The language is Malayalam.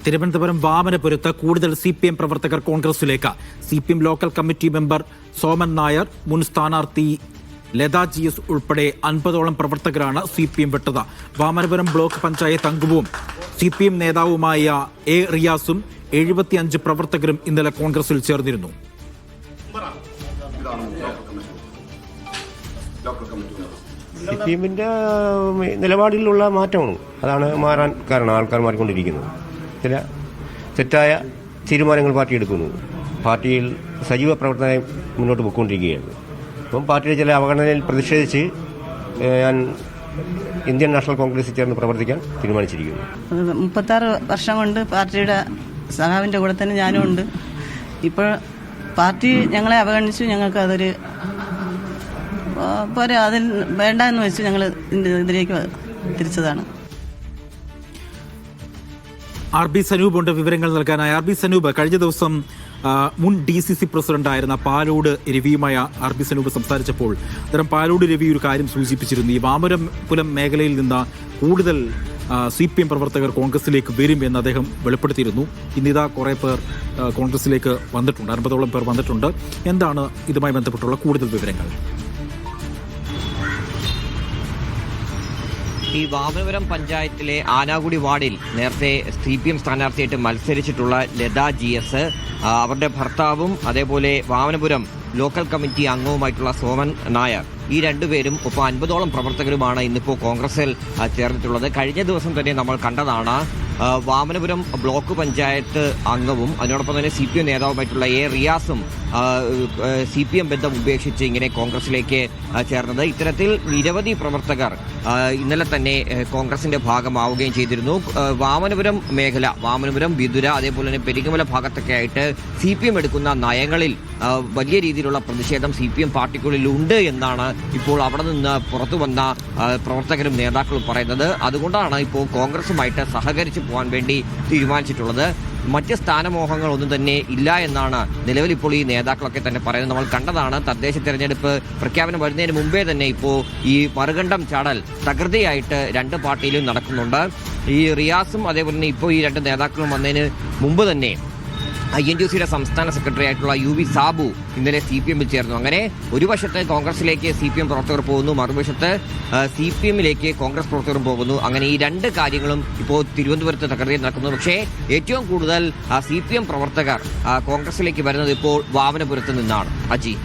തിരുവനന്തപുരം വാമനപുരത്ത് കൂടുതൽ CPM പ്രവർത്തകർ കോൺഗ്രസിലേക്ക്. CPM local committee member Soman Nair, മുൻ സ്ഥാനാർത്ഥി ലതാ GS ഉൾപ്പെടെ 50ഓളം പ്രവർത്തകരാണ് CPM വിട്ടത്. വാമനപുരം ബ്ലോക്ക് പഞ്ചായത്ത് അംഗവും CPM നേതാവുമായ A. റിയാസും 75 പ്രവർത്തകരും ഇന്നലെ കോൺഗ്രസിൽ ചേർന്നിരുന്നു. CPMന്റെ നിലപാടിലുള്ള മാറ്റമാണ്, അതാണ് മാറാൻ കാരണം. ആൾക്കാർ മാറിക്കൊണ്ടിരിക്കുന്നത്, ചില തെറ്റായ തീരുമാനങ്ങൾ പാർട്ടി എടുക്കുന്നു. പാർട്ടിയിൽ സജീവ പ്രവർത്തനം മുന്നോട്ട് പോയിക്കൊണ്ടിരിക്കുകയാണ്. അപ്പം പാർട്ടിയുടെ ചില അവഗണനയിൽ പ്രതിഷേധിച്ച് ഞാൻ ഇന്ത്യൻ നാഷണൽ കോൺഗ്രസിൽ ചേർന്ന് പ്രവർത്തിക്കാൻ തീരുമാനിച്ചിരിക്കുന്നു. 36 വർഷം കൊണ്ട് പാർട്ടിയുടെ സഹാവിൻ്റെ കൂടെ തന്നെ ഞാനും ഉണ്ട്. ഇപ്പോൾ പാർട്ടി ഞങ്ങളെ അവഗണിച്ചു. ഞങ്ങൾക്ക് അതൊരു അതിൽ വേണ്ട എന്ന് വെച്ച് ഞങ്ങൾ ഇതിലേക്ക് തിരിച്ചതാണ്. RB സനൂപ് ഉണ്ട് വിവരങ്ങൾ നൽകാനായി. RB സനൂപ്, കഴിഞ്ഞ ദിവസം മുൻ DCC പ്രസിഡന്റായിരുന്ന പാലോട് രവിയുമായ RB സനൂപ് സംസാരിച്ചപ്പോൾ അത്തരം പാലോട് രവി ഒരു കാര്യം സൂചിപ്പിച്ചിരുന്നു. ഈ വാമനപുരം മേഖലയിൽ നിന്ന് കൂടുതൽ CPM പ്രവർത്തകർ കോൺഗ്രസിലേക്ക് വരും എന്ന് അദ്ദേഹം വെളിപ്പെടുത്തിയിരുന്നു. ഇന്നിതാ കുറേ പേർ കോൺഗ്രസിലേക്ക് വന്നിട്ടുണ്ട്, 50ഓളം പേർ വന്നിട്ടുണ്ട്. എന്താണ് ഇതുമായി ബന്ധപ്പെട്ടുള്ള കൂടുതൽ വിവരങ്ങൾ? ഈ വാമനപുരം പഞ്ചായത്തിലെ ആനാകുടി വാർഡിൽ നേരത്തെ CPM സ്ഥാനാർത്ഥിയായിട്ട് മത്സരിച്ചിട്ടുള്ള ലതാ GS, അവരുടെ ഭർത്താവും അതേപോലെ വാമനപുരം ലോക്കൽ കമ്മിറ്റി അംഗവുമായിട്ടുള്ള സോമൻ നായർ, ഈ രണ്ടുപേരും ഒപ്പം 50ഓളം പ്രവർത്തകരുമാണ് ഇന്നിപ്പോൾ കോൺഗ്രസിൽ ചേർന്നിട്ടുള്ളത്. കഴിഞ്ഞ ദിവസം തന്നെ നമ്മൾ കണ്ടതാണ് വാമനപുരം ബ്ലോക്ക് പഞ്ചായത്ത് അംഗവും അതിനോടൊപ്പം തന്നെ CPM നേതാവുമായിട്ടുള്ള A. റിയാസും CPM ബന്ധം ഉപേക്ഷിച്ച് ഇങ്ങനെ കോൺഗ്രസിലേക്ക് ചേർന്നത്. ഇത്തരത്തിൽ നിരവധി പ്രവർത്തകർ ഇന്നലെ തന്നെ കോൺഗ്രസിന്റെ ഭാഗമാവുകയും ചെയ്തിരുന്നു. വാമനപുരം മേഖല, വാമനപുരം, വിതുര, അതേപോലെ തന്നെ പെരിങ്ങമല ഭാഗത്തൊക്കെ ആയിട്ട് CPM എടുക്കുന്ന നയങ്ങളിൽ വലിയ രീതിയിലുള്ള പ്രതിഷേധം CPM പാർട്ടിക്കുള്ളിൽ ഉണ്ട് എന്നാണ് ഇപ്പോൾ അവിടെ നിന്ന് പുറത്തു വന്ന പ്രവർത്തകരും നേതാക്കളും പറയുന്നത്. അതുകൊണ്ടാണ് ഇപ്പോൾ കോൺഗ്രസുമായിട്ട് സഹകരിച്ച് പോകാൻ വേണ്ടി തീരുമാനിച്ചിട്ടുള്ളത്. മറ്റ് സ്ഥാനമോഹങ്ങളൊന്നും തന്നെ ഇല്ല എന്നാണ് നിലവിൽ ഇപ്പോൾ ഈ നേതാക്കളൊക്കെ തന്നെ പറയുന്നത്. നമ്മൾ കണ്ടതാണ്, തദ്ദേശ തെരഞ്ഞെടുപ്പ് പ്രഖ്യാപനം വരുന്നതിന് മുമ്പേ തന്നെ ഇപ്പോൾ ഈ മറുകണ്ഠം ചാടൽ തകൃതിയായിട്ട് രണ്ട് പാർട്ടിയിലും നടക്കുന്നുണ്ട്. ഈ റിയാസും അതേപോലെ തന്നെ ഇപ്പോൾ ഈ രണ്ട് നേതാക്കളും വന്നതിന് മുമ്പ് തന്നെ INTUCയുടെ സംസ്ഥാന സെക്രട്ടറി ആയിട്ടുള്ള UV സാബു ഇന്നലെ CPMൽ ചേർന്നു. അങ്ങനെ ഒരു വശത്ത് കോൺഗ്രസിലേക്ക് CPM പ്രവർത്തകർ പോകുന്നു, മറുവശത്ത് CPMലേക്ക് കോൺഗ്രസ് പ്രവർത്തകരും പോകുന്നു. അങ്ങനെ ഈ രണ്ട് കാര്യങ്ങളും ഇപ്പോൾ തിരുവനന്തപുരത്ത് തകൃതിയിൽ നടക്കുന്നു. പക്ഷേ ഏറ്റവും കൂടുതൽ CPM പ്രവർത്തകർ കോൺഗ്രസിലേക്ക് വരുന്നത് ഇപ്പോൾ വാമനപുരത്ത് നിന്നാണ്. അജി.